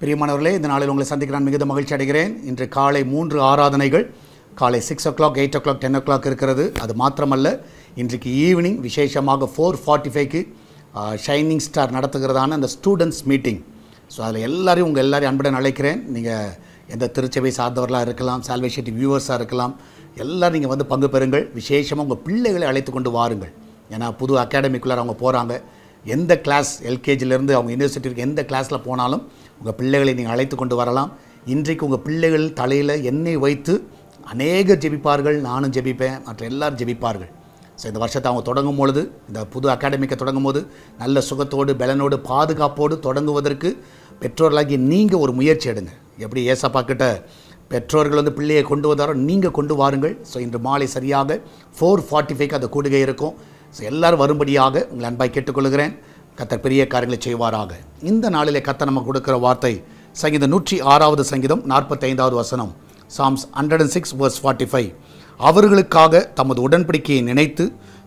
பிரியமானவர்களே, இந்த நாளில் உங்களை சந்திக்க நான் மிகுந்த மகிழ்ச்சி அடைகிறேன். இன்று காலை 3 ஆராதனைகள், காலை 6 o'clock, 8 o'clock, 10 o'clock இருக்கிறது. அது மாத்திரமல்ல, இன்றைக்கு ஈவினிங் விசேஷமாக 4:45க்கு ஷைனிங் ஸ்டார் நடத்துகிறதான அந்த ஸ்டூடெண்ட்ஸ் மீட்டிங். ஸோ அதில் எல்லாரையும் உங்கள் எல்லாரையும் அன்புடன் அழைக்கிறேன். நீங்கள் எந்த திருச்சபை சார்ந்தவர்களாக இருக்கலாம், சால்வேஷன் வியூவர்ஸாக இருக்கலாம், எல்லோரும் நீங்கள் வந்து பங்கு பெறுங்கள். விசேஷமாக உங்கள் பிள்ளைகளை அழைத்து கொண்டு வாருங்கள். ஏன்னா புது அகாடமிக்குள்ளார அவங்க போகிறாங்க. எந்த கிளாஸ், எல்கேஜிலேருந்து அவங்க யூனிவர்சிட்டிக்கு எந்த கிளாஸில் போனாலும் உங்கள் பிள்ளைகளை நீங்கள் அழைத்து கொண்டு வரலாம். இன்றைக்கு உங்கள் பிள்ளைகள் தலையில் எண்ணெய் வைத்து அநேகர் ஜெபிப்பார்கள், நானும் ஜெபிப்பேன், மற்ற எல்லாரும் ஜெபிப்பார்கள். ஸோ இந்த வருஷத்தை அவங்க தொடங்கும் பொழுது, இந்த புது அகாடமிக்கை தொடங்கும் போது நல்ல சுகத்தோடு, பலனோடு, பாதுகாப்போடு தொடங்குவதற்கு பெற்றோர்களாகி நீங்கள் ஒரு முயற்சி எடுங்க. எப்படி ஏசப்பா கிட்ட பெற்றோர்கள் வந்து பிள்ளையை கொண்டு வந்தாரோ நீங்கள் கொண்டு வாருங்கள். ஸோ இன்று மாலை சரியாக 4:45க்கு அந்த கூடுகை இருக்கும். ஸோ எல்லோரும் வரும்படியாக உங்களை அன்பாய் கேட்டுக்கொள்கிறேன். கர்த்தர் பெரிய காரியங்களை செய்வாராக. இந்த நாளிலே கர்த்தர் நமக்கு கொடுக்கிற வார்த்தை சங்கீதம் 106வது சங்கீதம் 45வது வசனம், Psalms 106 verse 45. அவர்களுக்காக தமது உடன்படிக்கையை நினைத்து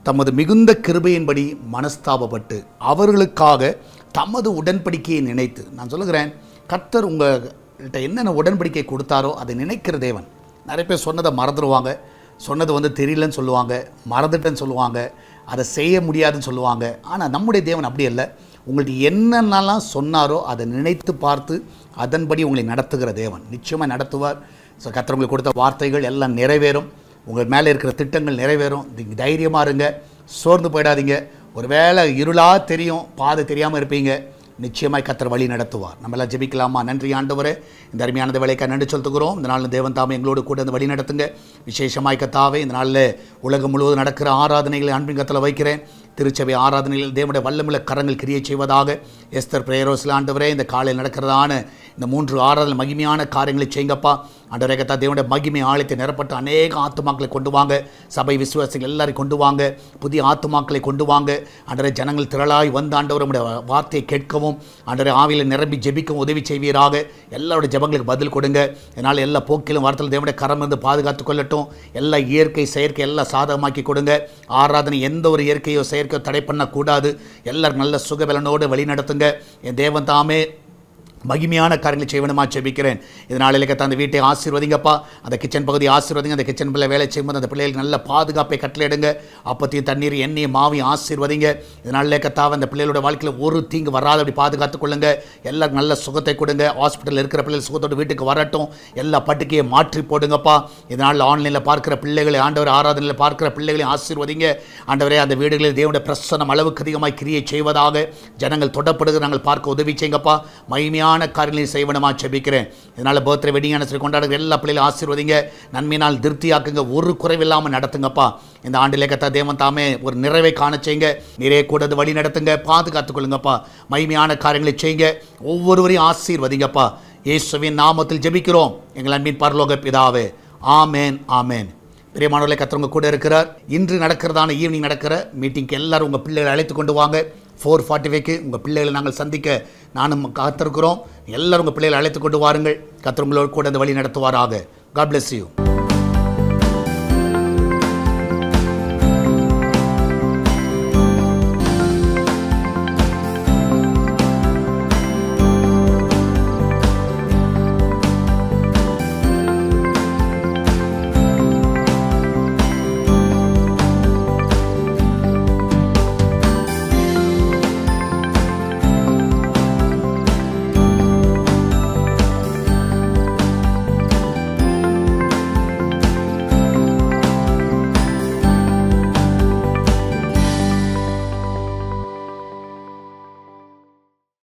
தமது மிகுந்த கிருபையின்படி மனஸ்தாபப்பட்டு, அவர்களுக்காக தமது உடன்படிக்கையை நினைத்து. நான் சொல்லுகிறேன், கர்த்தர் உங்கள்கிட்ட என்னென்ன உடன்படிக்கை கொடுத்தாரோ அதை நினைக்கிற தேவன். நிறைய பேர் சொன்னதை மறந்துடுவாங்க, சொன்னது வந்து தெரியலன்னு சொல்லுவாங்க, மறந்துட்டேன்னு சொல்லுவாங்க, அதை செய்ய முடியாதுன்னு சொல்லுவாங்க. ஆனால் நம்முடைய தேவன் அப்படி இல்லை. உங்கள்கிட்ட என்னென்னலாம் சொன்னாரோ அதை நினைத்து பார்த்து அதன்படி உங்களை நடத்துகிற தேவன். நிச்சயமாக நடத்துவார். ஸோ கர்த்தர் உங்களுக்கு கொடுத்த வார்த்தைகள் எல்லாம் நிறைவேறும். உங்கள் மேலே இருக்கிற திட்டங்கள் நிறைவேறும். நீங்கள் தைரியமாக இருங்க, சோர்ந்து போயிடாதீங்க. ஒரு வேளை இருளாக தெரியும், பாதை தெரியாமல் இருப்பீங்க, நிச்சயமாய் கர்த்தர் வழி நடத்துவார். நம்ம எல்லாம் ஜெபிக்கலாமா? நன்றி ஆண்டவரே, இந்த அருமையானது வேலைக்காக நன்றி சொல்லுகிறோம். இந்த நாளில் தேவன் தாமே எங்களோடு கூட இந்த வழி நடத்துங்க. விசேஷமாய் கர்த்தாவே, இந்த நாளில் உலகம் முழுவதும் நடக்கிற ஆராதனைகளை அன்பின் கரத்தில் வைக்கிறேன். திருச்சபை ஆராதனைகளில் தேவனுடைய வல்லமுள்ள கரங்கள் கிரியை செய்வதாக. எஸ்தர் பிரேயரோஸில் ஆண்டவரே, இந்த காலையில் நடக்கிறதான இந்த 3 ஆராதனை மகிமையான காரியங்களை செய்யுங்கப்பா. ஆண்டவரே கர்த்தா, தேவனுடைய மகிமை ஆலயத்தை நிரப்பட்டு அநேக ஆத்துமாக்களை கொண்டு வாங்க. சபை விசுவாசிகள் எல்லாரையும் கொண்டு வாங்க. புதிய ஆத்துமாக்களை கொண்டு வாங்க. ஆண்டவரே, ஜனங்கள் திரளாய் வந்து ஆண்டவரே உம்முடைய வார்த்தையை கேட்கவும், ஆண்டவரே ஆவியில் நிரம்பி ஜெபிக்கவும் உதவி செய்வீராக. எல்லாருடைய ஜெபங்களுக்கு பதில் கொடுங்க. இதனால் எல்லா போக்கிலும் வார்த்தையில் தேவனுடைய கரம் இருந்து பாதுகாத்து கொள்ளட்டும். எல்லா இயற்கை செயற்கை எல்லாம் சாதகமாக்கி கொடுங்க. ஆராதனை எந்த ஒரு இயற்கையோ செயற்கையோ தடை பண்ணக்கூடாது. எல்லாரும் நல்ல சுகபலனோடு வழி நடத்துங்க. என் தேவன் தாமே மகிமையான காரியங்களை செய்வனுமா ஜெபிக்கிறேன். இதனால கர்த்தா, அந்த வீட்டை ஆசீர்வதிங்கப்பா. அந்த கிச்சன் பகுதி ஆசீர்வதிங்க. அந்த கிச்சன் பிள்ளை வேலை செய்யும்போது அந்த பிள்ளைகளுக்கு நல்ல பாதுகாப்பை கட்டளையிடுங்க. அப்பத்தையும் தண்ணீர் எண்ணெயும் மாவையும் ஆசீர்வதிங்க. இதனால கர்த்தாவே, அந்த பிள்ளைகளோட வாழ்க்கையில் ஒரு தீங்கு வராதபடி பாதுகாத்துக் கொள்ளுங்க. எல்லாருக்கும் நல்ல சுகத்தை கொடுங்க. ஹாஸ்பிட்டலில் இருக்கிற பிள்ளைகள் சுகத்தோடு வீட்டுக்கு வரட்டும். எல்லா பட்டுக்கையை மாற்றி போடுங்கப்பா. இதனால் ஆன்லைனில் பார்க்கிற பிள்ளைகளை, ஆண்டவர் ஆராதனையில் பார்க்கிற பிள்ளைகளையும் ஆசீர்வதிங்க. ஆண்டவரே, அந்த வீடுகளில் தேவனுடைய பிரசன்னம் அளவுக்கு அதிகமாக கிரியை செய்வதாக. ஜனங்கள் தொடப்படுகிற நாங்கள் பார்க்க உதவி செய்யுங்கப்பா. மகிமையான காரியங்களை செய்வனமா ஜெபிக்கிறேன். இதனால் பர்த்டே, வெட்டிங் ஆனிவர்சரி கொண்டாடுகிற எல்லா பிள்ளைகளும் ஆசீர்வதிங்க. நன்மையினால் திருப்தியாக்குங்க. ஒரு குறைவில்லாமல் நடத்துங்கப்பா. இந்த ஆண்டிலே கர்த்தா தேவன் தாமே ஒரு நிறைவை காண செய்யுங்க. நிறைய கூட வழி நடத்துங்க, பாதுகாத்துக் கொள்ளுங்கப்பா. மகிமையான காரியங்களை செய்யுங்க. ஒவ்வொருவரையும் ஆசீர்வதிங்கப்பா. இயேசுவின் நாமத்தில் ஜெபிக்கிறோம் எங்கள் அன்பின் பரலோக பிதாவே. ஆமேன், ஆமேன். பிரியமானவர்களே, கர்த்தர் உங்க கூட இருக்கிறார். இன்று நடக்கிறதான ஈவினிங் நடக்கிற மீட்டிங்க்கு எல்லாரும் உங்கள் பிள்ளைகளை அழைத்து கொண்டு வாங்க. 4:45க்கு உங்கள் பிள்ளைகளை நாங்கள் சந்திக்க நானும் காத்திருக்கிறோம். எல்லாரும் உங்கள் பிள்ளைகளை அழைத்து கொண்டு வாருங்கள். கர்த்தர் உங்களோடு கூட இந்த வழி நடத்துவாராக. God bless you.